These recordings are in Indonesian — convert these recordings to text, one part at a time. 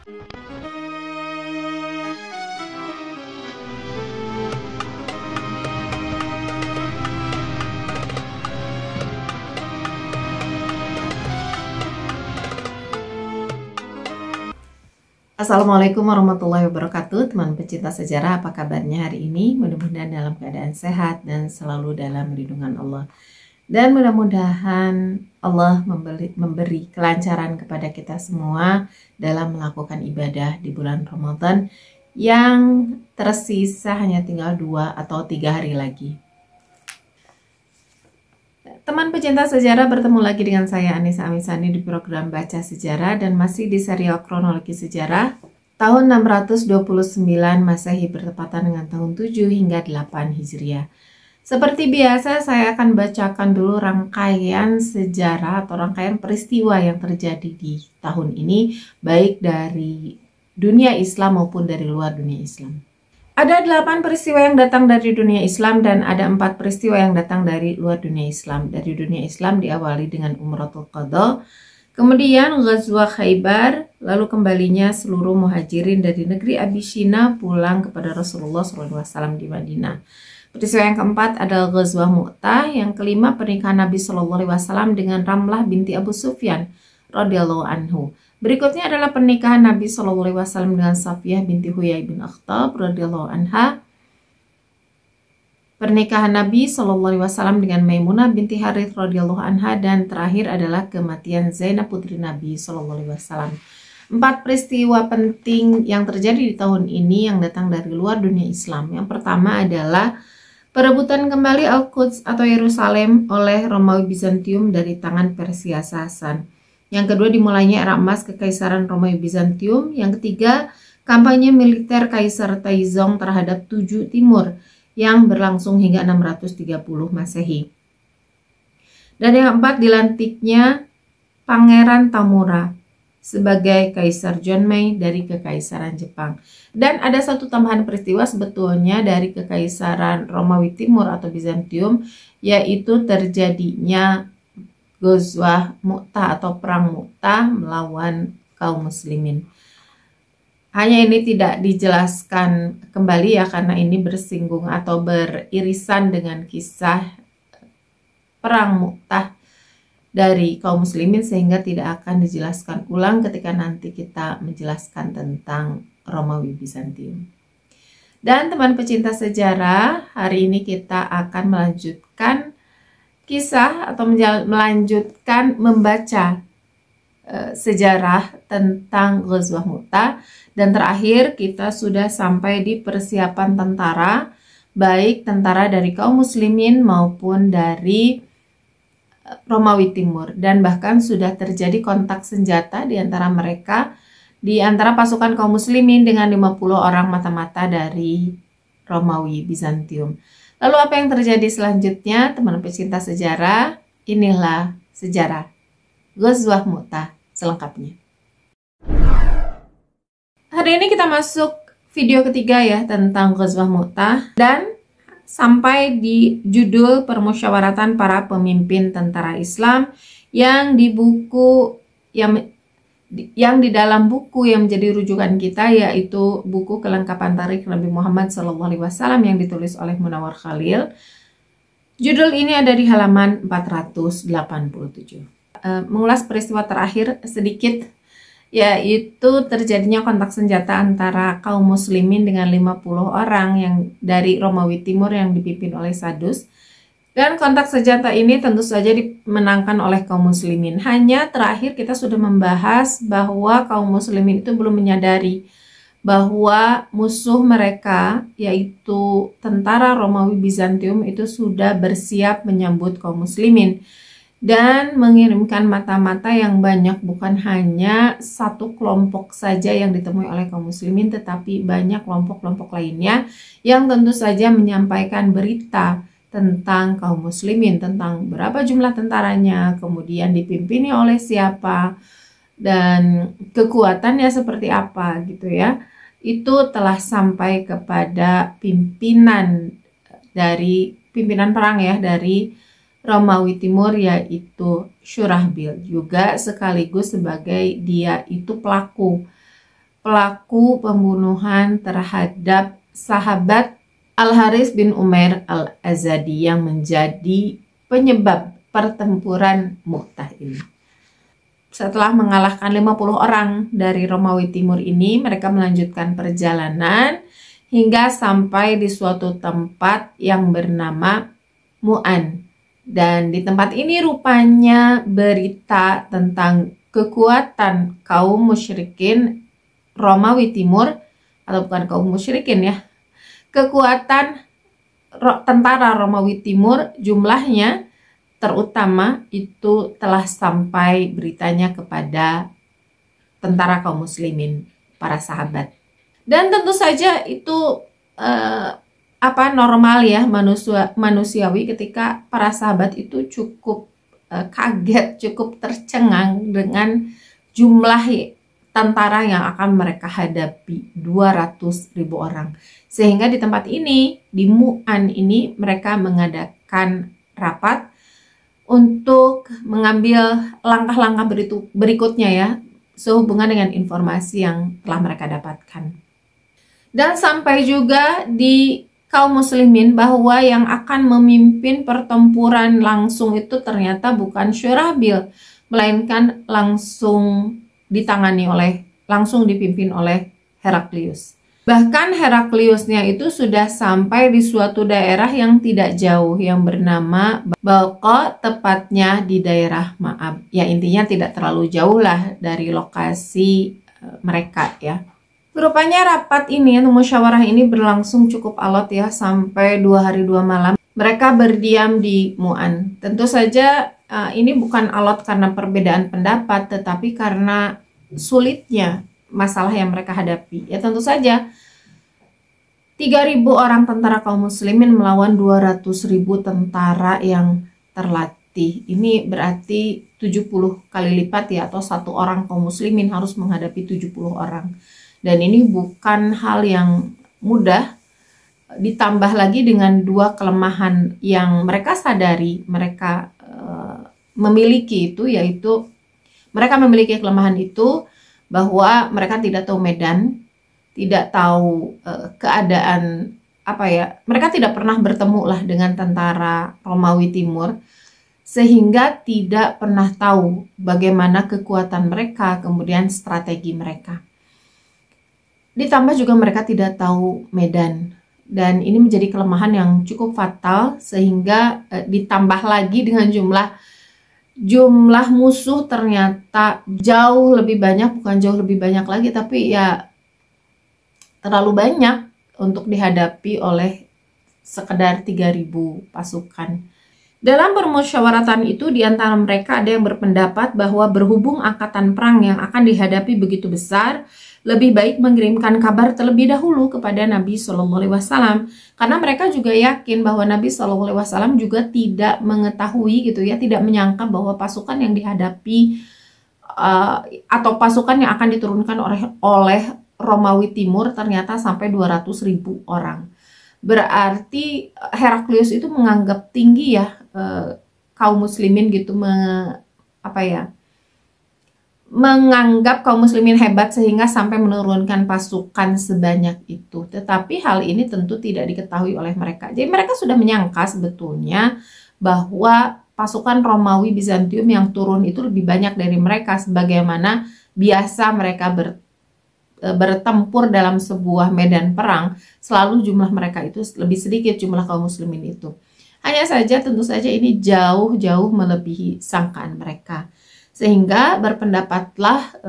Assalamualaikum warahmatullahi wabarakatuh, teman pecinta sejarah, apa kabarnya hari ini? Mudah-mudahan dalam keadaan sehat dan selalu dalam lindungan Allah. Dan mudah-mudahan Allah memberi kelancaran kepada kita semua dalam melakukan ibadah di bulan Ramadan yang tersisa hanya tinggal 2 atau 3 hari lagi. Teman pecinta sejarah, bertemu lagi dengan saya Anissa Amisani di program Baca Sejarah dan masih di serial kronologi sejarah tahun 629 Masehi bertepatan dengan tahun 7 hingga 8 Hijriah. Seperti biasa, saya akan bacakan dulu rangkaian sejarah atau rangkaian peristiwa yang terjadi di tahun ini, baik dari dunia Islam maupun dari luar dunia Islam. Ada 8 peristiwa yang datang dari dunia Islam dan ada 4 peristiwa yang datang dari luar dunia Islam. Dari dunia Islam diawali dengan Umratul Qadha, kemudian Ghazwa Khaybar, lalu kembalinya seluruh muhajirin dari negeri Abyssinia pulang kepada Rasulullah SAW di Madinah. Peristiwa yang keempat adalah Ghazwa Mu'tah, yang kelima pernikahan Nabi SAW dengan Ramlah binti Abu Sufyan radhiyallahu anhu. Berikutnya adalah pernikahan Nabi SAW dengan Safiyah binti Huyai bin Akhtab radhiyallahu anha. Pernikahan Nabi SAW dengan Maimunah binti Harith radhiyallahu anha, dan terakhir adalah kematian Zainab putri Nabi SAW. 4 peristiwa penting yang terjadi di tahun ini yang datang dari luar dunia Islam. Yang pertama adalah perebutan kembali Al-Quds atau Yerusalem oleh Romawi Bizantium dari tangan Persia Sasan. Yang kedua, dimulainya era emas Kekaisaran Romawi Bizantium. Yang ketiga, kampanye militer Kaisar Taizong terhadap Tujuh Timur yang berlangsung hingga 630 Masehi. Dan yang keempat, dilantiknya Pangeran Tamura sebagai Kaisar Jonmei dari Kekaisaran Jepang. Dan ada satu tambahan peristiwa sebetulnya dari Kekaisaran Romawi Timur atau Bizantium, yaitu terjadinya Ghazwa Mu'tah atau Perang Mu'tah melawan kaum muslimin. Hanya ini tidak dijelaskan kembali ya, karena ini bersinggung atau beririsan dengan kisah Perang Mu'tah dari kaum muslimin, sehingga tidak akan dijelaskan ulang ketika nanti kita menjelaskan tentang Romawi Bizantium. Dan teman pecinta sejarah, hari ini kita akan melanjutkan kisah atau melanjutkan membaca sejarah tentang Ghazwah Mu'tah, dan terakhir kita sudah sampai di persiapan tentara, baik tentara dari kaum muslimin maupun dari Romawi Timur, dan bahkan sudah terjadi kontak senjata di antara mereka, di antara pasukan kaum muslimin dengan 50 orang mata-mata dari Romawi Bizantium. Lalu apa yang terjadi selanjutnya, teman pecinta sejarah? Inilah sejarah Ghazwah Mu'tah selengkapnya. Hari ini kita masuk video ketiga ya tentang Ghazwah Mu'tah, dan sampai di judul Permusyawaratan Para Pemimpin Tentara Islam yang di buku yang di dalam buku yang menjadi rujukan kita, yaitu buku Kelengkapan Tarikh Nabi Muhammad SAW yang ditulis oleh Munawar Khalil. Judul ini ada di halaman 487. Mengulas peristiwa terakhir sedikit, yaitu terjadinya kontak senjata antara kaum muslimin dengan 50 orang yang dari Romawi Timur yang dipimpin oleh Sadus. Dan kontak senjata ini tentu saja dimenangkan oleh kaum muslimin. Hanya terakhir kita sudah membahas bahwa kaum muslimin itu belum menyadari bahwa musuh mereka, yaitu tentara Romawi Bizantium, itu sudah bersiap menyambut kaum muslimin dan mengirimkan mata-mata yang banyak, bukan hanya satu kelompok saja yang ditemui oleh kaum muslimin, tetapi banyak kelompok-kelompok lainnya yang tentu saja menyampaikan berita tentang kaum muslimin, tentang berapa jumlah tentaranya, kemudian dipimpini oleh siapa, dan kekuatannya seperti apa gitu ya. Itu telah sampai kepada pimpinan perang ya dari Romawi Timur, yaitu Syurahbil, juga sekaligus sebagai dia itu pelaku pelaku pembunuhan terhadap sahabat Al-Haris bin Umair Al-Azadi yang menjadi penyebab pertempuran Mu'tah ini. Setelah mengalahkan 50 orang dari Romawi Timur ini, mereka melanjutkan perjalanan hingga sampai di suatu tempat yang bernama Mu'an. Dan di tempat ini rupanya berita tentang kekuatan kaum musyrikin Romawi Timur, atau bukan kaum musyrikin ya, kekuatan tentara Romawi Timur jumlahnya terutama itu telah sampai beritanya kepada tentara kaum muslimin, para sahabat. Dan tentu saja itu normal ya, manusiawi ketika para sahabat itu cukup kaget, cukup tercengang dengan jumlah tentara yang akan mereka hadapi, 200.000 orang. Sehingga di tempat ini, di Mu'an ini, mereka mengadakan rapat untuk mengambil langkah-langkah berikutnya ya, sehubungan dengan informasi yang telah mereka dapatkan. Dan sampai juga di kaum muslimin bahwa yang akan memimpin pertempuran langsung itu ternyata bukan Syurabil, melainkan langsung dipimpin oleh Heraklius. Bahkan Herakliusnya itu sudah sampai di suatu daerah yang tidak jauh yang bernama Balqa, tepatnya di daerah Ma'ab. Ya intinya tidak terlalu jauh lah dari lokasi mereka ya. Rupanya rapat ini atau musyawarah ini berlangsung cukup alot ya, sampai 2 hari 2 malam. Mereka berdiam di Mu'an. Tentu saja ini bukan alot karena perbedaan pendapat, tetapi karena sulitnya masalah yang mereka hadapi. Ya tentu saja 3.000 orang tentara kaum muslimin melawan 200.000 tentara yang terlatih. Ini berarti 70 kali lipat ya, atau 1 orang kaum muslimin harus menghadapi 70 orang. Dan ini bukan hal yang mudah, ditambah lagi dengan 2 kelemahan yang mereka sadari mereka memiliki itu, yaitu mereka memiliki kelemahan itu bahwa mereka tidak tahu medan, tidak tahu keadaan mereka tidak pernah bertemu lah dengan tentara Romawi Timur, sehingga tidak pernah tahu bagaimana kekuatan mereka, kemudian strategi mereka. Ditambah juga mereka tidak tahu medan, dan ini menjadi kelemahan yang cukup fatal, sehingga ditambah lagi dengan jumlah musuh ternyata jauh lebih banyak, bukan jauh lebih banyak lagi, tapi ya terlalu banyak untuk dihadapi oleh sekedar 3.000 pasukan. Dalam permusyawaratan itu, di antara mereka ada yang berpendapat bahwa berhubung angkatan perang yang akan dihadapi begitu besar, lebih baik mengirimkan kabar terlebih dahulu kepada Nabi SAW, karena mereka juga yakin bahwa Nabi SAW juga tidak mengetahui gitu ya, tidak menyangka bahwa pasukan yang dihadapi atau pasukan yang akan diturunkan oleh Romawi Timur ternyata sampai 200.000 orang. Berarti Heraklius itu menganggap tinggi ya kaum muslimin gitu, menganggap kaum muslimin hebat sehingga sampai menurunkan pasukan sebanyak itu. Tetapi hal ini tentu tidak diketahui oleh mereka. Jadi mereka sudah menyangka sebetulnya bahwa pasukan Romawi Bizantium yang turun itu lebih banyak dari mereka, sebagaimana biasa mereka bertempur dalam sebuah medan perang, selalu jumlah mereka itu lebih sedikit jumlah kaum muslimin itu. Hanya saja tentu saja ini jauh-jauh melebihi sangkaan mereka. Sehingga berpendapatlah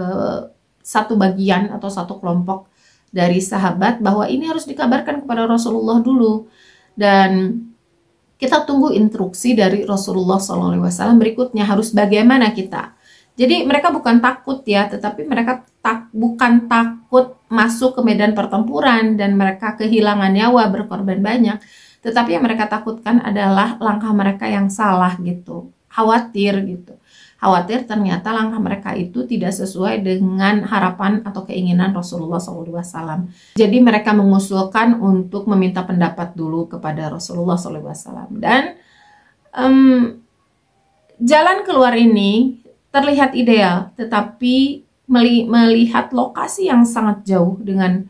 satu bagian atau satu kelompok dari sahabat bahwa ini harus dikabarkan kepada Rasulullah dulu. Dan kita tunggu instruksi dari Rasulullah SAW berikutnya, harus bagaimana kita. Jadi mereka bukan takut ya, tetapi mereka bukan takut masuk ke medan pertempuran dan mereka kehilangan nyawa, berkorban banyak. Tetapi yang mereka takutkan adalah langkah mereka yang salah gitu. Khawatir gitu. Khawatir ternyata langkah mereka itu tidak sesuai dengan harapan atau keinginan Rasulullah SAW. Jadi mereka mengusulkan untuk meminta pendapat dulu kepada Rasulullah SAW. Dan jalan keluar ini terlihat ideal, tetapi melihat lokasi yang sangat jauh dengan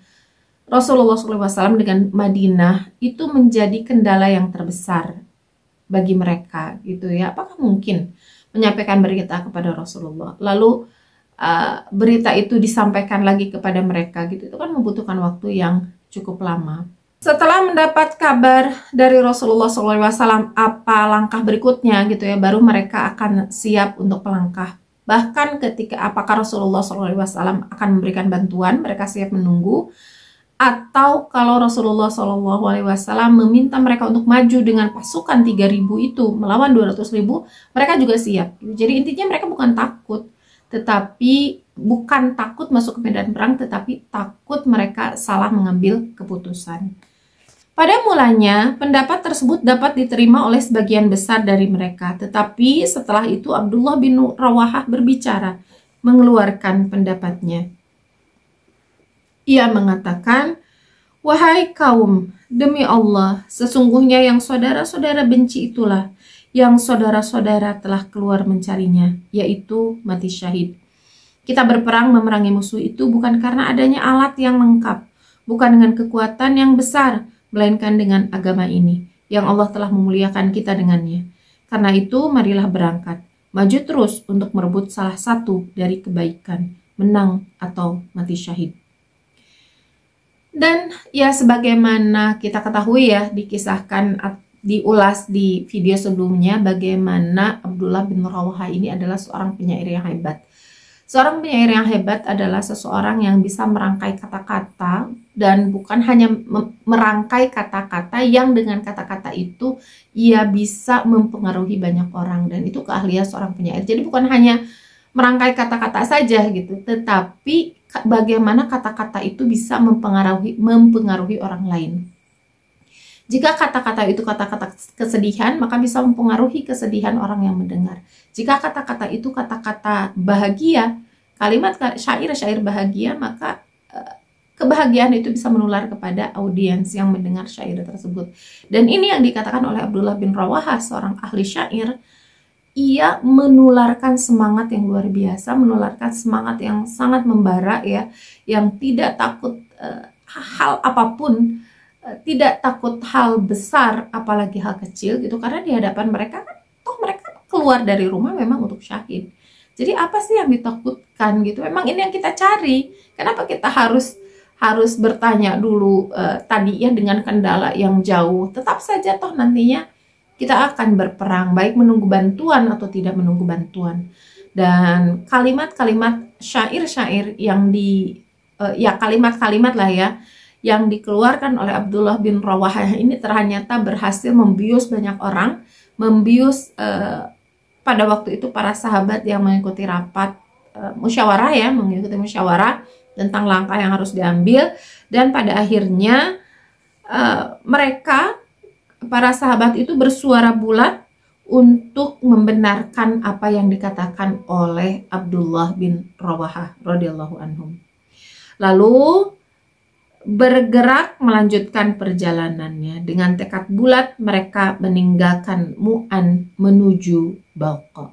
Rasulullah SAW dengan Madinah itu menjadi kendala yang terbesar bagi mereka gitu ya. Apakah mungkin menyampaikan berita kepada Rasulullah lalu berita itu disampaikan lagi kepada mereka gitu, itu kan membutuhkan waktu yang cukup lama. Setelah mendapat kabar dari Rasulullah SAW apa langkah berikutnya gitu ya, baru mereka akan siap untuk melangkah. Bahkan ketika apakah Rasulullah SAW akan memberikan bantuan, mereka siap menunggu. Atau kalau Rasulullah SAW meminta mereka untuk maju dengan pasukan 3.000 itu melawan 200.000, mereka juga siap. Jadi intinya mereka bukan takut, tetapi bukan takut masuk ke medan perang, tetapi takut mereka salah mengambil keputusan. Pada mulanya, pendapat tersebut dapat diterima oleh sebagian besar dari mereka, tetapi setelah itu Abdullah bin Rawahah berbicara, mengeluarkan pendapatnya. Ia mengatakan, "Wahai kaum, demi Allah, sesungguhnya yang saudara-saudara benci itulah yang saudara-saudara telah keluar mencarinya, yaitu mati syahid. Kita berperang memerangi musuh itu bukan karena adanya alat yang lengkap, bukan dengan kekuatan yang besar, melainkan dengan agama ini, yang Allah telah memuliakan kita dengannya. Karena itu, marilah berangkat, maju terus untuk merebut salah satu dari kebaikan, menang atau mati syahid." Dan ya sebagaimana kita ketahui ya, dikisahkan, diulas di video sebelumnya, bagaimana Abdullah bin Rawahah ini adalah seorang penyair yang hebat. Seorang penyair yang hebat adalah seseorang yang bisa merangkai kata-kata, dan bukan hanya merangkai kata-kata yang dengan kata-kata itu ia bisa mempengaruhi banyak orang, dan itu keahlian seorang penyair. Jadi bukan hanya merangkai kata-kata saja gitu, tetapi bagaimana kata-kata itu bisa mempengaruhi orang lain. Jika kata-kata itu kata-kata kesedihan, maka bisa mempengaruhi kesedihan orang yang mendengar. Jika kata-kata itu kata-kata bahagia, kalimat syair-syair bahagia, maka kebahagiaan itu bisa menular kepada audiens yang mendengar syair tersebut. Dan ini yang dikatakan oleh Abdullah bin Rawahah, seorang ahli syair. Ia menularkan semangat yang luar biasa, menularkan semangat yang sangat membara ya, yang tidak takut hal apapun, tidak takut hal besar apalagi hal kecil gitu, karena di hadapan mereka kan toh mereka keluar dari rumah memang untuk syahid. Jadi apa sih yang ditakutkan gitu? Memang ini yang kita cari. Kenapa kita harus bertanya dulu tadi ya dengan kendala yang jauh? Tetap saja toh nantinya kita akan berperang, baik menunggu bantuan atau tidak menunggu bantuan. Dan kalimat-kalimat syair-syair yang kalimat-kalimat lah ya, yang dikeluarkan oleh Abdullah bin Rawahah ini ternyata berhasil membius banyak orang, membius pada waktu itu para sahabat yang mengikuti rapat musyawarah ya, mengikuti musyawarah tentang langkah yang harus diambil, dan pada akhirnya para sahabat itu bersuara bulat untuk membenarkan apa yang dikatakan oleh Abdullah bin Rawahah radhiyallahu anhum. Lalu bergerak melanjutkan perjalanannya. Dengan tekad bulat mereka meninggalkan Mu'an menuju Balqa.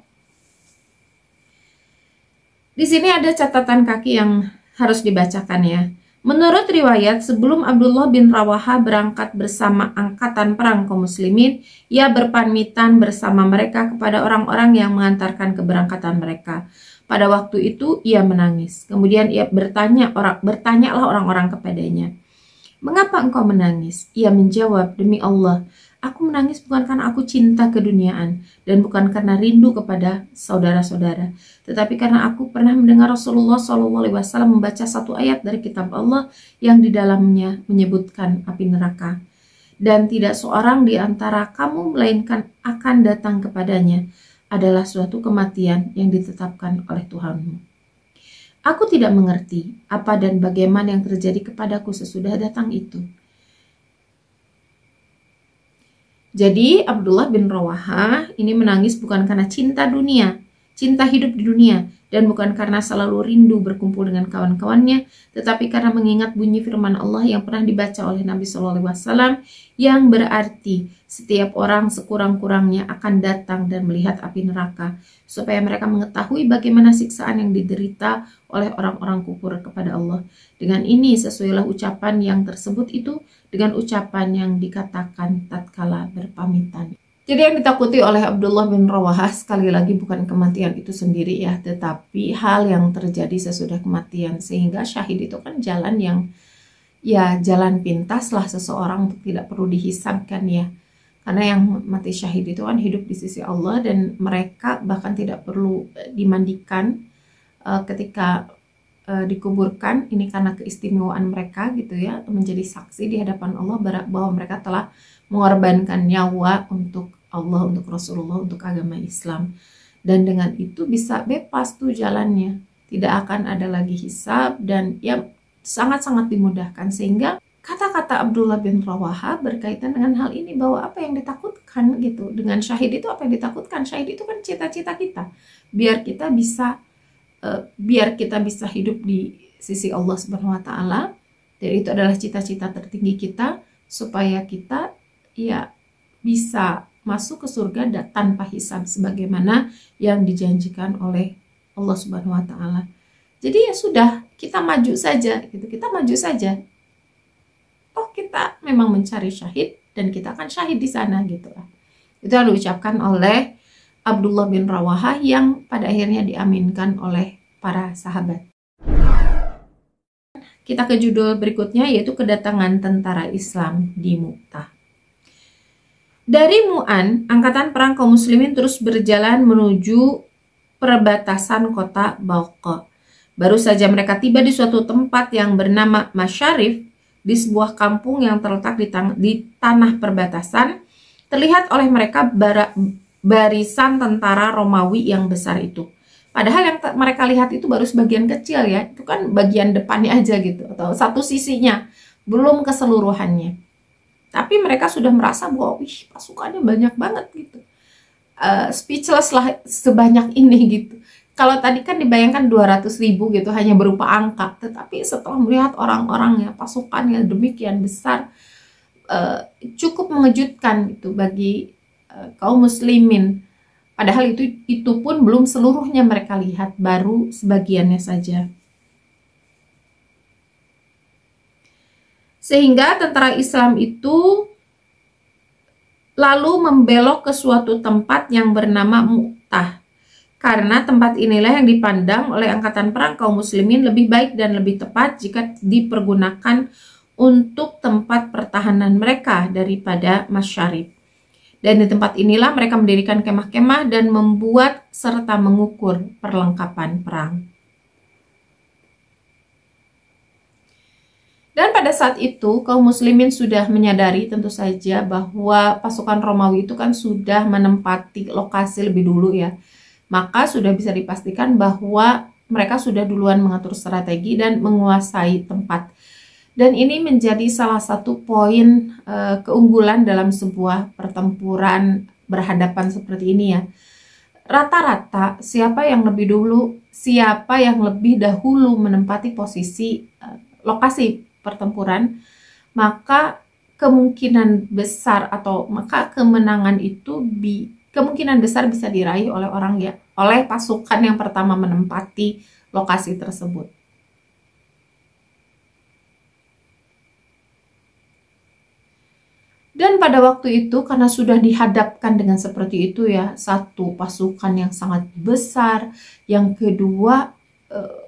Di sini ada catatan kaki yang harus dibacakan ya. Menurut riwayat, sebelum Abdullah bin Rawahah berangkat bersama angkatan perang kaum muslimin, ia berpamitan bersama mereka kepada orang-orang yang mengantarkan keberangkatan mereka. Pada waktu itu ia menangis. Kemudian ia bertanyalah orang-orang kepadanya, "Mengapa engkau menangis?" Ia menjawab, "Demi Allah, aku menangis bukan karena aku cinta keduniaan dan bukan karena rindu kepada saudara-saudara, tetapi karena aku pernah mendengar Rasulullah SAW membaca satu ayat dari kitab Allah yang di dalamnya menyebutkan api neraka. Dan tidak seorang di antara kamu melainkan akan datang kepadanya adalah suatu kematian yang ditetapkan oleh Tuhanmu. Aku tidak mengerti apa dan bagaimana yang terjadi kepadaku sesudah datang itu." Jadi Abdullah bin Rawahah ini menangis bukan karena cinta dunia, cinta hidup di dunia, dan bukan karena selalu rindu berkumpul dengan kawan-kawannya, tetapi karena mengingat bunyi firman Allah yang pernah dibaca oleh Nabi SAW yang berarti, Setiap orang sekurang-kurangnya akan datang dan melihat api neraka, supaya mereka mengetahui bagaimana siksaan yang diderita oleh orang-orang kufur kepada Allah. Dengan ini sesuailah ucapan yang tersebut itu dengan ucapan yang dikatakan tatkala berpamitan. Jadi yang ditakuti oleh Abdullah bin Rawahah sekali lagi bukan kematian itu sendiri ya, tetapi hal yang terjadi sesudah kematian. Sehingga syahid itu kan jalan yang jalan pintas lah seseorang untuk tidak perlu dihisabkan ya. Karena yang mati syahid itu kan hidup di sisi Allah dan mereka bahkan tidak perlu dimandikan ketika dikuburkan. Ini karena keistimewaan mereka gitu ya, menjadi saksi di hadapan Allah bahwa mereka telah mengorbankan nyawa untuk Allah, untuk Rasulullah, untuk agama Islam. Dan dengan itu bisa bebas tuh jalannya, tidak akan ada lagi hisab dan ya sangat-sangat dimudahkan. Sehingga kata-kata Abdullah bin Rawahah berkaitan dengan hal ini, bahwa apa yang ditakutkan gitu dengan syahid itu, apa yang ditakutkan syahid itu kan cita-cita kita, biar kita bisa hidup di sisi Allah Subhanahu wa taala, dan itu adalah cita-cita tertinggi kita, supaya kita ya bisa masuk ke surga tanpa hisab sebagaimana yang dijanjikan oleh Allah Subhanahu wa taala. Jadi ya sudah, kita maju saja gitu, kita maju saja. Oh, kita memang mencari syahid dan kita akan syahid di sana gitu lah. Itu yang diucapkan oleh Abdullah bin Rawahah yang pada akhirnya diaminkan oleh para sahabat. Kita ke judul berikutnya, yaitu kedatangan tentara Islam di Mu'tah. Dari Mu'an, angkatan perang kaum muslimin terus berjalan menuju perbatasan kota Balqa. Baru saja mereka tiba di suatu tempat yang bernama Masyarif, di sebuah kampung yang terletak di tanah perbatasan. Terlihat oleh mereka barisan tentara Romawi yang besar itu. Padahal yang mereka lihat itu baru sebagian kecil ya, itu kan bagian depannya aja gitu, atau satu sisinya, belum keseluruhannya. Tapi mereka sudah merasa bahwa wih, pasukannya banyak banget gitu. Speechless lah sebanyak ini gitu. Kalau tadi kan dibayangkan 200.000 gitu hanya berupa angka, tetapi setelah melihat orang-orangnya, pasukannya demikian besar, cukup mengejutkan gitu bagi kaum muslimin. Padahal itu pun belum seluruhnya mereka lihat, baru sebagiannya saja. Sehingga tentara Islam itu lalu membelok ke suatu tempat yang bernama Mu'tah. Karena tempat inilah yang dipandang oleh angkatan perang kaum muslimin lebih baik dan lebih tepat jika dipergunakan untuk tempat pertahanan mereka daripada Masyarif. Dan di tempat inilah mereka mendirikan kemah-kemah dan membuat serta mengukur perlengkapan perang. Dan pada saat itu kaum muslimin sudah menyadari tentu saja bahwa pasukan Romawi itu kan sudah menempati lokasi lebih dulu ya. Maka sudah bisa dipastikan bahwa mereka sudah duluan mengatur strategi dan menguasai tempat. Dan ini menjadi salah satu poin keunggulan dalam sebuah pertempuran berhadapan seperti ini ya. Rata-rata siapa yang lebih dahulu menempati posisi lokasi pertempuran, maka kemungkinan besar maka kemenangan itu kemungkinan besar bisa diraih oleh pasukan yang pertama menempati lokasi tersebut. Dan pada waktu itu karena sudah dihadapkan dengan seperti itu ya, satu pasukan yang sangat besar, yang kedua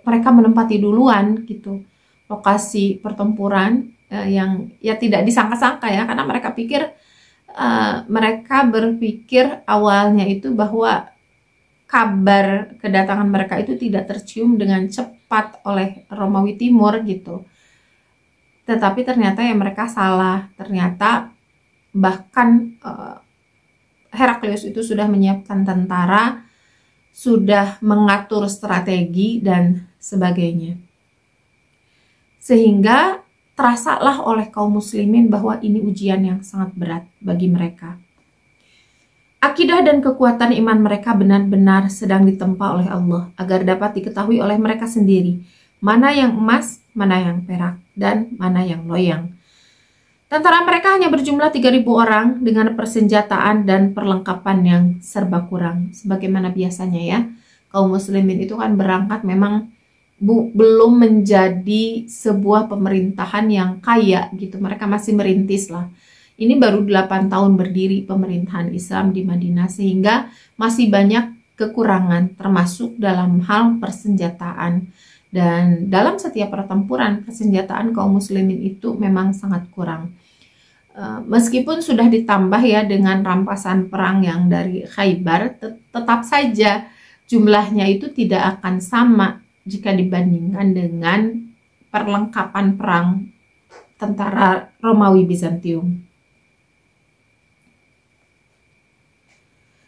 mereka menempati duluan gitu lokasi pertempuran yang ya tidak disangka-sangka ya, karena mereka berpikir awalnya itu bahwa kabar kedatangan mereka itu tidak tercium dengan cepat oleh Romawi Timur gitu. Tetapi ternyata ya mereka salah. Ternyata bahkan Heraklius itu sudah menyiapkan tentara, sudah mengatur strategi dan sebagainya. Sehingga terasalah oleh kaum muslimin bahwa ini ujian yang sangat berat bagi mereka. Akidah dan kekuatan iman mereka benar-benar sedang ditempa oleh Allah agar dapat diketahui oleh mereka sendiri mana yang emas, mana yang perak, dan mana yang loyang. Tentara mereka hanya berjumlah 3.000 orang dengan persenjataan dan perlengkapan yang serba kurang. Sebagaimana biasanya ya, kaum muslimin itu kan berangkat memang belum menjadi sebuah pemerintahan yang kaya gitu. Mereka masih merintis lah. Ini baru 8 tahun berdiri pemerintahan Islam di Madinah, sehingga masih banyak kekurangan termasuk dalam hal persenjataan. Dan dalam setiap pertempuran, persenjataan kaum muslimin itu memang sangat kurang. Meskipun sudah ditambah ya dengan rampasan perang yang dari Khaybar, tetap saja jumlahnya itu tidak akan sama jika dibandingkan dengan perlengkapan perang tentara Romawi Bizantium.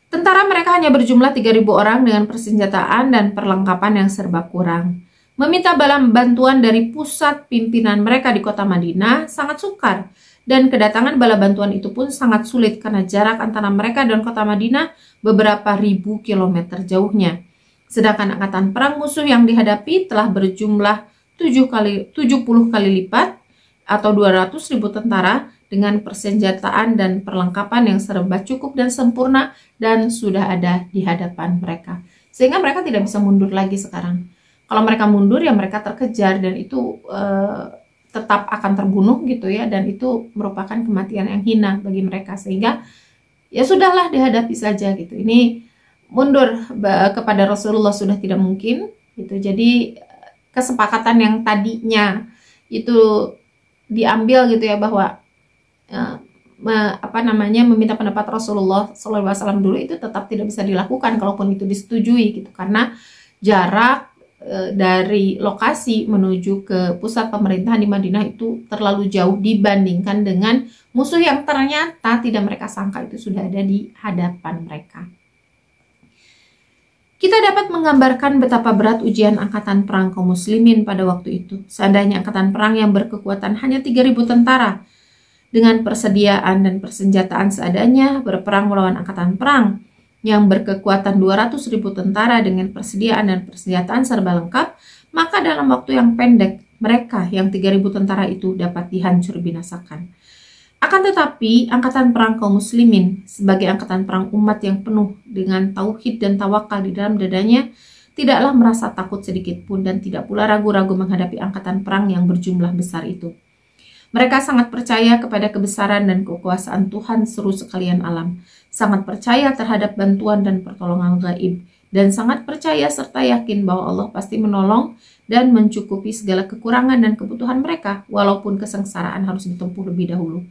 Tentara mereka hanya berjumlah 3.000 orang dengan persenjataan dan perlengkapan yang serba kurang. Meminta bantuan dari pusat pimpinan mereka di kota Madinah sangat sukar, dan kedatangan bala bantuan itu pun sangat sulit karena jarak antara mereka dan kota Madinah beberapa ribu kilometer jauhnya. Sedangkan angkatan perang musuh yang dihadapi telah berjumlah 70 kali lipat atau 200.000 tentara dengan persenjataan dan perlengkapan yang serba cukup dan sempurna dan sudah ada di hadapan mereka. Sehingga mereka tidak bisa mundur lagi sekarang. Kalau mereka mundur ya mereka terkejar dan itu tetap akan terbunuh gitu ya, dan itu merupakan kematian yang hina bagi mereka, sehingga ya sudahlah dihadapi saja gitu. Ini mundur kepada Rasulullah sudah tidak mungkin gitu. Jadi kesepakatan yang tadinya itu diambil gitu ya bahwa meminta pendapat Rasulullah SAW dulu itu tetap tidak bisa dilakukan kalaupun itu disetujui gitu, karena jarak dari lokasi menuju ke pusat pemerintahan di Madinah itu terlalu jauh dibandingkan dengan musuh yang ternyata tidak mereka sangka itu sudah ada di hadapan mereka. Kita dapat menggambarkan betapa berat ujian angkatan perang kaum muslimin pada waktu itu. Seandainya angkatan perang yang berkekuatan hanya 3.000 tentara dengan persediaan dan persenjataan seadanya berperang melawan angkatan perang yang berkekuatan 200.000 tentara dengan persediaan dan persenjataan serba lengkap, maka dalam waktu yang pendek mereka yang 3.000 tentara itu dapat dihancur binasakan. Akan tetapi angkatan perang kaum muslimin sebagai angkatan perang umat yang penuh dengan tauhid dan tawakal di dalam dadanya tidaklah merasa takut sedikit pun dan tidak pula ragu-ragu menghadapi angkatan perang yang berjumlah besar itu. Mereka sangat percaya kepada kebesaran dan kekuasaan Tuhan seluruh sekalian alam, sangat percaya terhadap bantuan dan pertolongan gaib, dan sangat percaya serta yakin bahwa Allah pasti menolong dan mencukupi segala kekurangan dan kebutuhan mereka, walaupun kesengsaraan harus ditempuh lebih dahulu.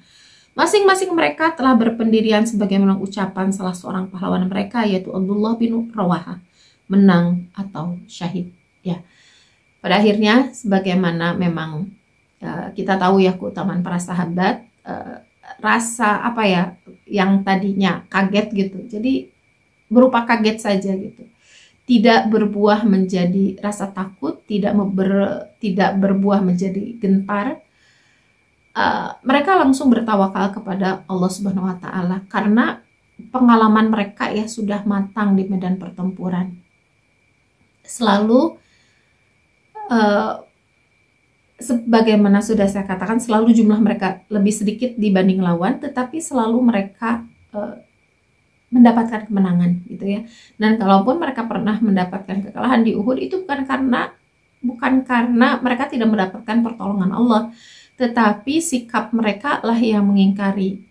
Masing-masing mereka telah berpendirian sebagaimana ucapan salah seorang pahlawan mereka, yaitu Abdullah bin Rawaha, menang atau syahid. Ya, pada akhirnya sebagaimana memang kita tahu ya keutamaan para sahabat, rasa apa ya yang tadinya kaget gitu, jadi berupa kaget saja gitu, tidak berbuah menjadi rasa takut, tidak berbuah menjadi gentar. Mereka langsung bertawakal kepada Allah Subhanahu wa Ta'ala karena pengalaman mereka ya sudah matang di medan pertempuran. Selalu sebagaimana sudah saya katakan, selalu jumlah mereka lebih sedikit dibanding lawan, tetapi selalu mereka mendapatkan kemenangan gitu ya. Dan kalaupun mereka pernah mendapatkan kekalahan di Uhud, itu bukan karena mereka tidak mendapatkan pertolongan Allah, tetapi sikap mereka lah yang mengingkari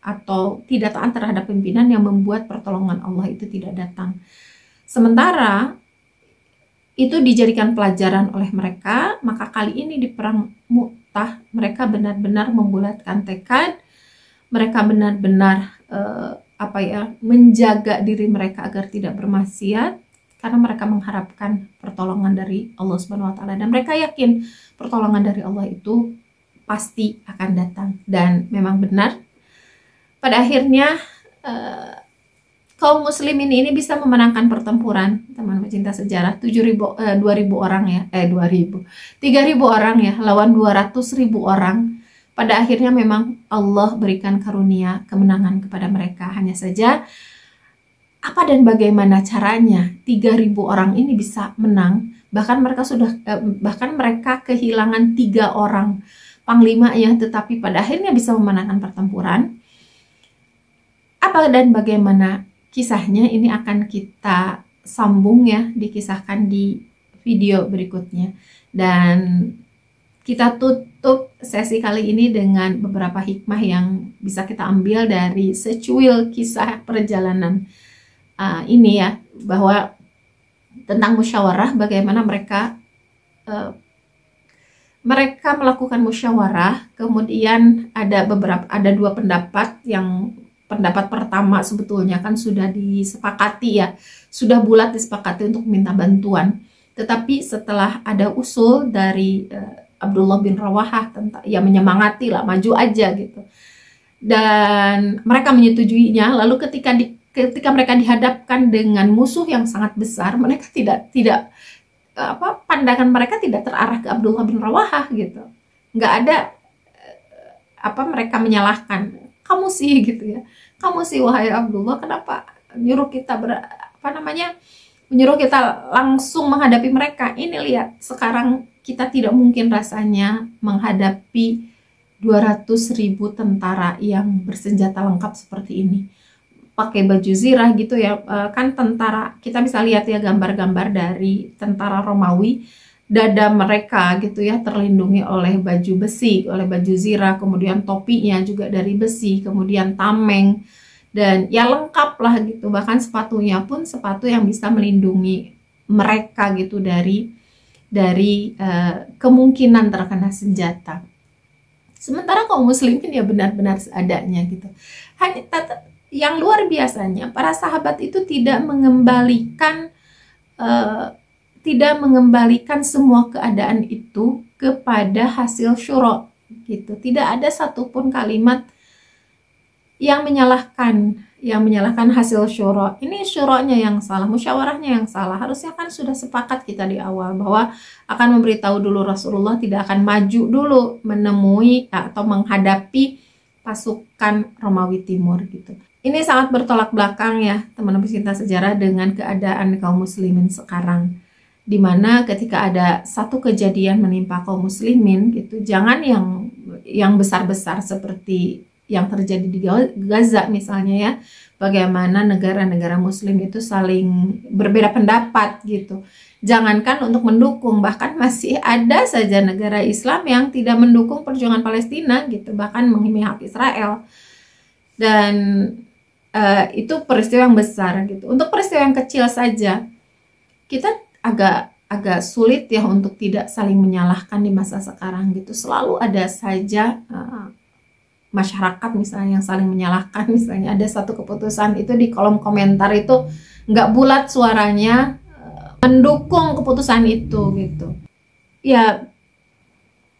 atau tidak taat terhadap pimpinan yang membuat pertolongan Allah itu tidak datang. Sementara itu dijadikan pelajaran oleh mereka, maka kali ini di perang Mu'tah mereka benar-benar membulatkan tekad, mereka benar-benar menjaga diri mereka agar tidak bermaksiat karena mereka mengharapkan pertolongan dari Allah Subhanahu wa Ta'ala, dan mereka yakin pertolongan dari Allah itu pasti akan datang. Dan memang benar pada akhirnya kaum muslimin ini bisa memenangkan pertempuran, teman pecinta sejarah, 3.000 orang ya lawan 200.000 orang. Pada akhirnya memang Allah berikan karunia kemenangan kepada mereka. Hanya saja apa dan bagaimana caranya 3.000 orang ini bisa menang, bahkan mereka kehilangan 3 orang panglimanya, tetapi pada akhirnya bisa memenangkan pertempuran. Apa dan bagaimana kisahnya ini akan kita sambung ya, dikisahkan di video berikutnya. Dan kita tutup sesi kali ini dengan beberapa hikmah yang bisa kita ambil dari secuil kisah perjalanan ini ya, bahwa tentang musyawarah, bagaimana mereka melakukan musyawarah. Kemudian ada dua pendapat. Yang pendapat pertama sebetulnya kan sudah disepakati ya, sudah bulat disepakati untuk minta bantuan. Tetapi setelah ada usul dari Abdullah bin Rawahah tentang ya menyemangati lah, maju aja gitu, dan mereka menyetujuinya. Lalu ketika mereka dihadapkan dengan musuh yang sangat besar, mereka tidak pandangan mereka tidak terarah ke Abdullah bin Rawahah gitu. Nggak ada mereka menyalahkan, kamu sih gitu ya, kamu sih wahai Abdullah, kenapa nyuruh kita menyuruh kita langsung menghadapi mereka. Ini lihat, sekarang kita tidak mungkin rasanya menghadapi 200.000 tentara yang bersenjata lengkap seperti ini, pakai baju zirah gitu ya. Kan tentara, kita bisa lihat ya gambar-gambar dari tentara Romawi, dada mereka gitu ya terlindungi oleh baju besi, oleh baju zirah, kemudian topinya juga dari besi, kemudian tameng, dan ya lengkap lah gitu. Bahkan sepatunya pun sepatu yang bisa melindungi mereka gitu dari kemungkinan terkena senjata. Sementara kaum muslimin ya benar-benar seadanya gitu. Hanya yang luar biasanya, para sahabat itu tidak mengembalikan semua keadaan itu kepada hasil syura gitu. Tidak ada satupun kalimat yang menyalahkan hasil syura. Ini syuranya yang salah, musyawarahnya yang salah. Harusnya kan sudah sepakat kita di awal bahwa akan memberitahu dulu, Rasulullah tidak akan maju dulu menemui atau menghadapi pasukan Romawi Timur gitu. Ini sangat bertolak belakang ya teman-teman pecinta sejarah dengan keadaan kaum muslimin sekarang, dimana ketika ada satu kejadian menimpa kaum muslimin gitu, jangan yang besar-besar seperti yang terjadi di Gaza misalnya ya, bagaimana negara-negara muslim itu saling berbeda pendapat gitu. Jangankan untuk mendukung, bahkan masih ada saja negara Islam yang tidak mendukung perjuangan Palestina gitu, bahkan menghina hak Israel. Dan itu peristiwa yang besar gitu. Untuk peristiwa yang kecil saja kita agak sulit ya untuk tidak saling menyalahkan di masa sekarang gitu. Selalu ada saja masyarakat misalnya yang saling menyalahkan. Misalnya ada satu keputusan itu di kolom komentar itu nggak bulat suaranya mendukung keputusan itu gitu ya.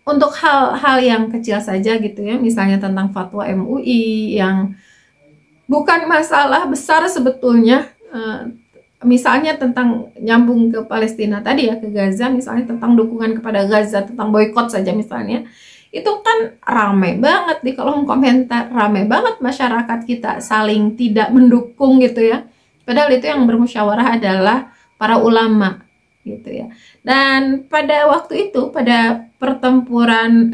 Untuk hal-hal yang kecil saja gitu ya, misalnya tentang fatwa MUI yang bukan masalah besar sebetulnya, misalnya tentang nyambung ke Palestina tadi ya, ke Gaza misalnya, tentang dukungan kepada Gaza, tentang boykot saja misalnya, itu kan ramai banget di kolom komentar, ramai banget masyarakat kita saling tidak mendukung gitu ya, padahal itu yang bermusyawarah adalah para ulama gitu ya. Dan pada waktu itu, pada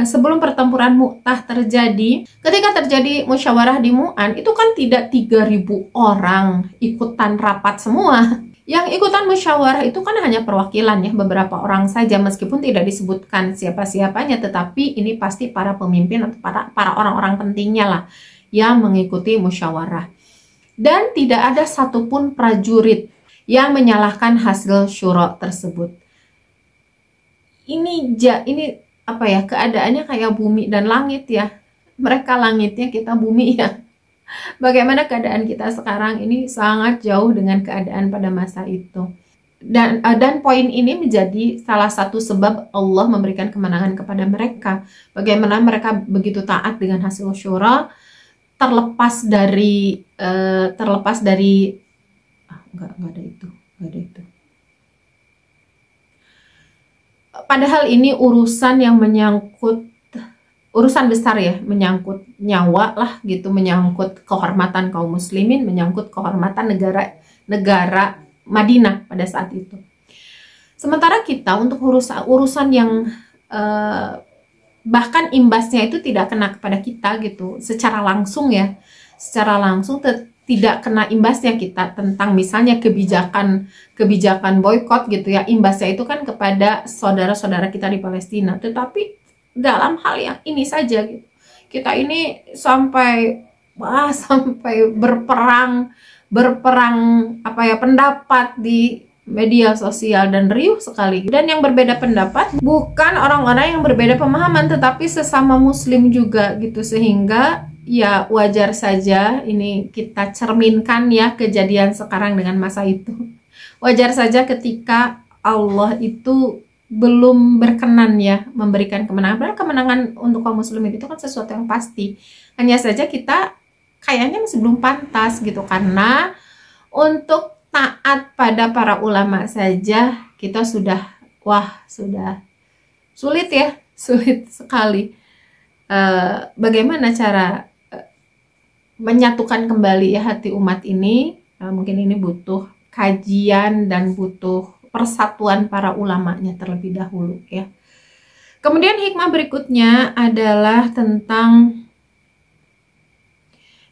sebelum pertempuran Mu'tah terjadi, ketika terjadi musyawarah di Mu'an, itu kan tidak 3.000 orang ikutan rapat semua. Yang ikutan musyawarah itu kan hanya perwakilan ya, beberapa orang saja, meskipun tidak disebutkan siapa-siapanya, tetapi ini pasti para pemimpin atau para orang-orang pentingnya lah yang mengikuti musyawarah. Dan tidak ada satupun prajurit yang menyalahkan hasil syura tersebut. Ini apa ya, keadaannya kayak bumi dan langit ya. Mereka langitnya, kita bumi ya. Bagaimana keadaan kita sekarang ini sangat jauh dengan keadaan pada masa itu. Dan poin ini menjadi salah satu sebab Allah memberikan kemenangan kepada mereka. Bagaimana mereka begitu taat dengan hasil syura, terlepas dari nggak ada itu. Padahal ini urusan yang urusan besar ya, menyangkut nyawa lah gitu, menyangkut kehormatan kaum muslimin, menyangkut kehormatan negara Madinah pada saat itu. Sementara kita untuk urusan yang bahkan imbasnya itu tidak kena kepada kita gitu secara langsung ya, secara langsung tidak kena imbasnya kita tentang misalnya kebijakan boykot gitu ya, imbasnya itu kan kepada saudara-saudara kita di Palestina. Tetapi dalam hal yang ini saja gitu, kita ini sampai berperang apa ya, pendapat di media sosial dan riuh sekali. Dan yang berbeda pendapat bukan orang-orang yang berbeda pemahaman, tetapi sesama muslim juga gitu. Sehingga ya wajar saja ini kita cerminkan ya kejadian sekarang dengan masa itu. Wajar saja ketika Allah itu belum berkenan ya memberikan kemenangan. Padahal kemenangan untuk kaum muslimin itu kan sesuatu yang pasti. Hanya saja kita kayaknya masih belum pantas gitu, karena untuk taat pada para ulama saja kita sudah sulit ya, sulit sekali. Bagaimana cara menyatukan kembali ya hati umat ini? Mungkin ini butuh kajian dan butuh persatuan para ulamanya terlebih dahulu ya. Kemudian hikmah berikutnya adalah tentang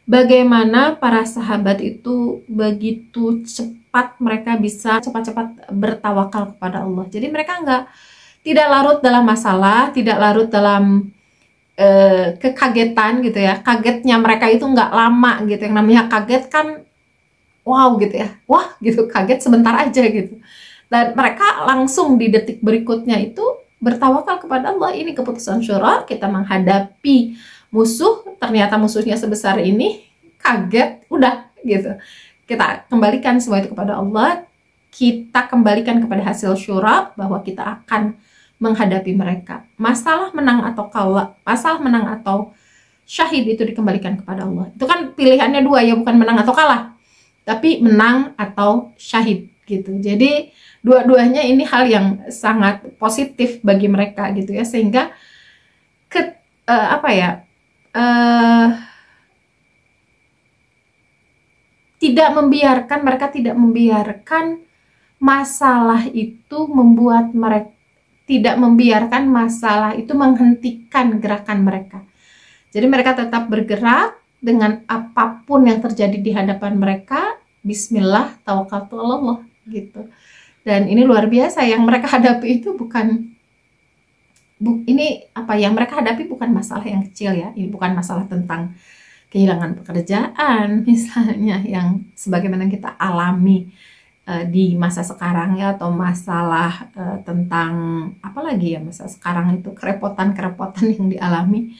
bagaimana para sahabat itu begitu cepat mereka bisa cepat-cepat bertawakal kepada Allah. Jadi mereka tidak larut dalam masalah, tidak larut dalam kekagetan gitu ya. Kagetnya mereka itu nggak lama gitu. Yang namanya kaget kan wow gitu ya. Wah gitu, kaget sebentar aja gitu. Dan mereka langsung di detik berikutnya itu bertawakal kepada Allah. Ini keputusan syura, kita menghadapi musuh, ternyata musuhnya sebesar ini, kaget, udah gitu. Kita kembalikan semua itu kepada Allah, kita kembalikan kepada hasil syura bahwa kita akan menghadapi mereka. Masalah menang atau kalah, masalah menang atau syahid itu dikembalikan kepada Allah. Itu kan pilihannya dua ya, bukan menang atau kalah, tapi menang atau syahid gitu. Jadi dua-duanya ini hal yang sangat positif bagi mereka gitu ya, sehingga mereka tidak membiarkan masalah itu membuat mereka, tidak membiarkan masalah itu menghentikan gerakan mereka. Jadi mereka tetap bergerak dengan apapun yang terjadi di hadapan mereka. Bismillah, tawakaltu Allah gitu. Dan ini luar biasa, yang mereka hadapi itu yang mereka hadapi bukan masalah yang kecil ya. Ini bukan masalah tentang kehilangan pekerjaan misalnya yang sebagaimana kita alami di masa sekarang ya, atau masalah tentang apalagi ya masa sekarang itu, kerepotan yang dialami,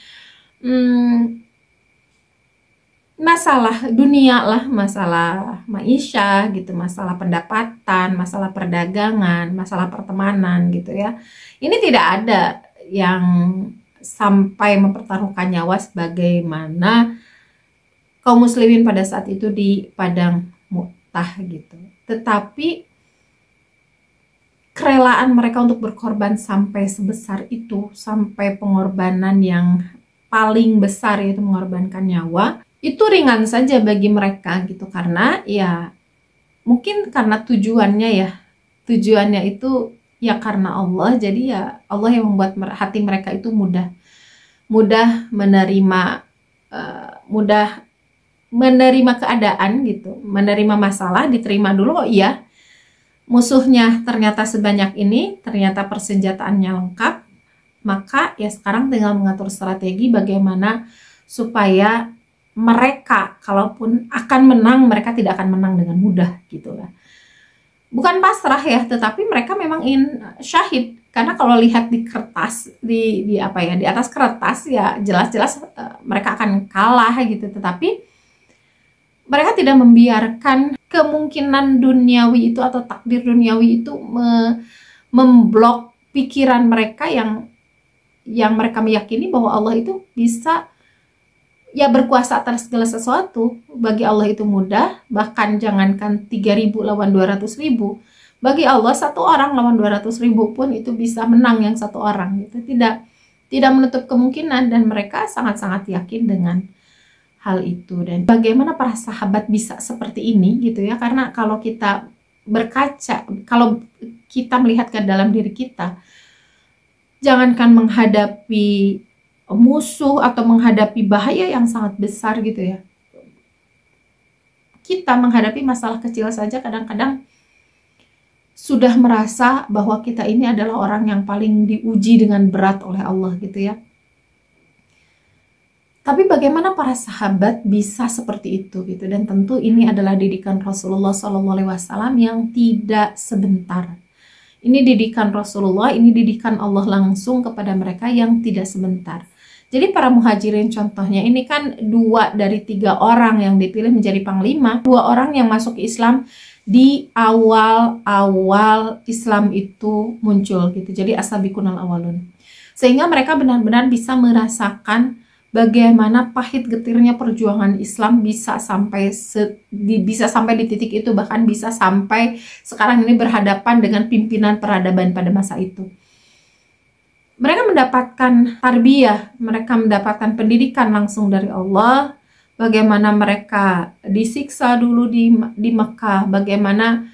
masalah dunia lah, masalah maisha gitu, masalah pendapatan, masalah perdagangan, masalah pertemanan gitu ya. Ini tidak ada yang sampai mempertaruhkan nyawa sebagaimana kaum muslimin pada saat itu di padang Mu'tah gitu. Tetapi kerelaan mereka untuk berkorban sampai sebesar itu, sampai pengorbanan yang paling besar yaitu mengorbankan nyawa, itu ringan saja bagi mereka gitu. Karena ya mungkin karena tujuannya itu ya karena Allah. Jadi ya Allah yang membuat hati mereka itu mudah menerima keadaan gitu, menerima masalah, diterima dulu. Oh iya, musuhnya ternyata sebanyak ini, ternyata persenjataannya lengkap, maka ya sekarang tinggal mengatur strategi bagaimana supaya mereka kalaupun akan menang, mereka tidak akan menang dengan mudah gitu lah. Bukan pasrah ya, tetapi mereka memang ingin syahid. Karena kalau lihat di kertas, di atas kertas ya jelas-jelas mereka akan kalah gitu. Tetapi mereka tidak membiarkan kemungkinan duniawi itu atau takdir duniawi itu memblok pikiran mereka yang mereka meyakini bahwa Allah itu bisa ya berkuasa atas segala sesuatu. Bagi Allah itu mudah, bahkan jangankan 3.000 lawan 200.000. Bagi Allah 1 orang lawan 200.000 pun itu bisa menang yang 1 orang gitu. Tidak menutup kemungkinan, dan mereka sangat-sangat yakin dengan hal itu. Dan bagaimana para sahabat bisa seperti ini gitu ya, karena kalau kita berkaca, kalau kita melihat ke dalam diri kita, Jangankan menghadapi musuh atau menghadapi bahaya yang sangat besar gitu ya. Kita menghadapi masalah kecil saja kadang-kadang sudah merasa bahwa kita ini adalah orang yang paling diuji dengan berat oleh Allah gitu ya. Tapi bagaimana para sahabat bisa seperti itu gitu, dan tentu ini adalah didikan Rasulullah SAW yang tidak sebentar. Ini didikan Rasulullah, ini didikan Allah langsung kepada mereka yang tidak sebentar. Jadi para muhajirin contohnya ini kan 2 dari 3 orang yang dipilih menjadi panglima, 2 orang yang masuk Islam di awal-awal Islam itu muncul gitu. Jadi as-sabiqunal awalun. Sehingga mereka benar-benar bisa merasakan bagaimana pahit getirnya perjuangan Islam bisa sampai di titik itu, bahkan bisa sampai sekarang ini berhadapan dengan pimpinan peradaban pada masa itu. Mereka mendapatkan tarbiyah, mereka mendapatkan pendidikan langsung dari Allah, bagaimana mereka disiksa dulu di Mekah, bagaimana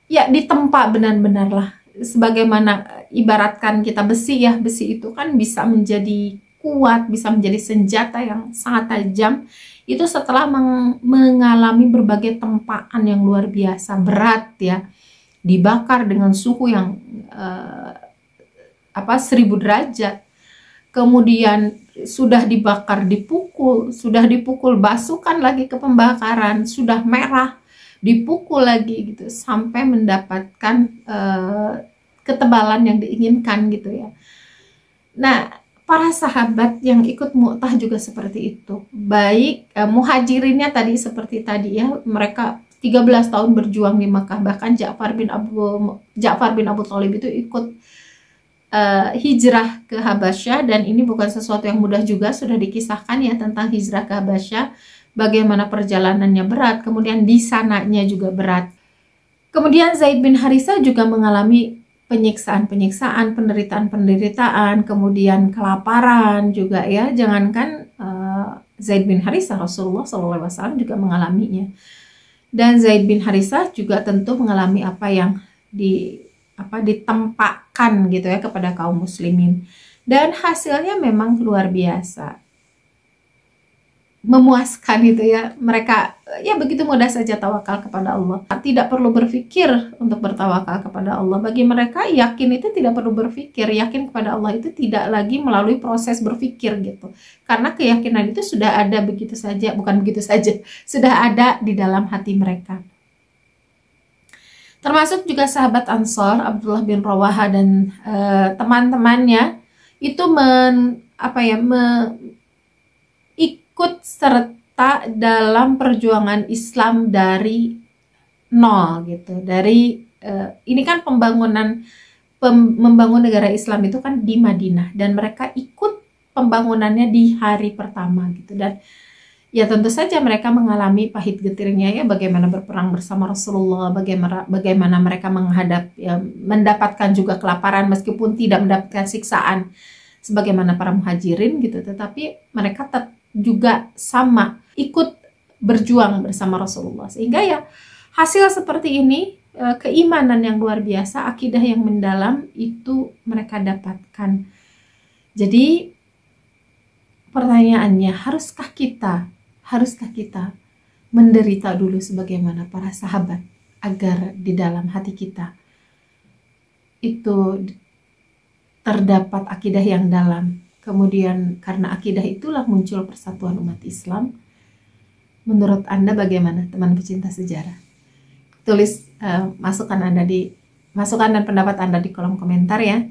ya ditempa benar-benar lah, sebagaimana ibaratkan kita besi ya, besi itu kan bisa menjadi kuat, bisa menjadi senjata yang sangat tajam itu setelah mengalami berbagai tempaan yang luar biasa berat ya, dibakar dengan suhu yang 1000 derajat, kemudian sudah dibakar, sudah dipukul basukan lagi ke pembakaran, sudah merah, dipukul lagi gitu sampai mendapatkan ketebalan yang diinginkan gitu ya. Nah, para sahabat yang ikut Mu'tah juga seperti itu. Baik muhajirinnya tadi seperti tadi ya, mereka 13 tahun berjuang di Makkah. Bahkan Ja'far bin Abu Thalib itu ikut hijrah ke Habasyah, dan ini bukan sesuatu yang mudah juga, sudah dikisahkan ya tentang hijrah ke Habasyah, bagaimana perjalanannya berat, kemudian di sananya juga berat. Kemudian Zaid bin Harisah juga mengalami penyiksaan-penyiksaan, penderitaan-penderitaan, kemudian kelaparan juga ya. Jangankan Zaid bin Harisah, Rasulullah SAW juga mengalaminya. Dan Zaid bin Harisah juga tentu mengalami apa yang ditampakkan gitu ya kepada kaum muslimin. Dan hasilnya memang luar biasa, memuaskan gitu ya. Mereka ya begitu mudah saja tawakal kepada Allah, tidak perlu berpikir untuk bertawakal kepada Allah. Bagi mereka yakin itu tidak perlu berpikir, yakin kepada Allah itu tidak lagi melalui proses berpikir gitu, karena keyakinan itu sudah ada begitu saja, bukan begitu saja, sudah ada di dalam hati mereka. Termasuk juga sahabat Ansor, Abdullah bin Rawaha dan teman-temannya itu ikut serta dalam perjuangan Islam dari nol gitu. Dari ini kan membangun negara Islam itu kan di Madinah, dan mereka ikut pembangunannya di hari pertama gitu. Dan ya tentu saja mereka mengalami pahit getirnya ya, bagaimana berperang bersama Rasulullah, bagaimana mereka mendapatkan juga kelaparan meskipun tidak mendapatkan siksaan sebagaimana para muhajirin gitu, tetapi mereka juga sama ikut berjuang bersama Rasulullah, sehingga ya hasil seperti ini, keimanan yang luar biasa, akidah yang mendalam itu mereka dapatkan. Jadi pertanyaannya, haruskah kita menderita dulu sebagaimana para sahabat agar di dalam hati kita itu terdapat akidah yang dalam? Kemudian karena akidah itulah muncul persatuan umat Islam. Menurut Anda bagaimana, teman pecinta sejarah? Tulis masukan dan pendapat Anda di kolom komentar ya.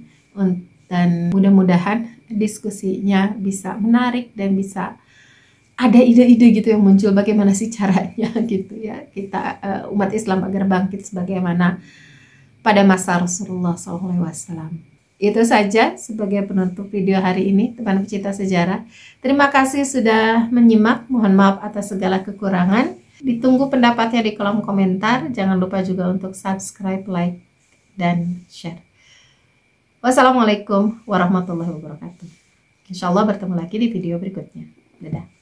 Dan mudah-mudahan diskusinya bisa menarik dan bisa ada ide-ide gitu yang muncul, bagaimana sih caranya gitu ya kita umat Islam agar bangkit sebagaimana pada masa Rasulullah SAW. Itu saja sebagai penutup video hari ini, teman pecinta sejarah. Terima kasih sudah menyimak. Mohon maaf atas segala kekurangan. Ditunggu pendapatnya di kolom komentar. Jangan lupa juga untuk subscribe, like, dan share. Wassalamualaikum warahmatullahi wabarakatuh. Insya Allah bertemu lagi di video berikutnya. Dadah.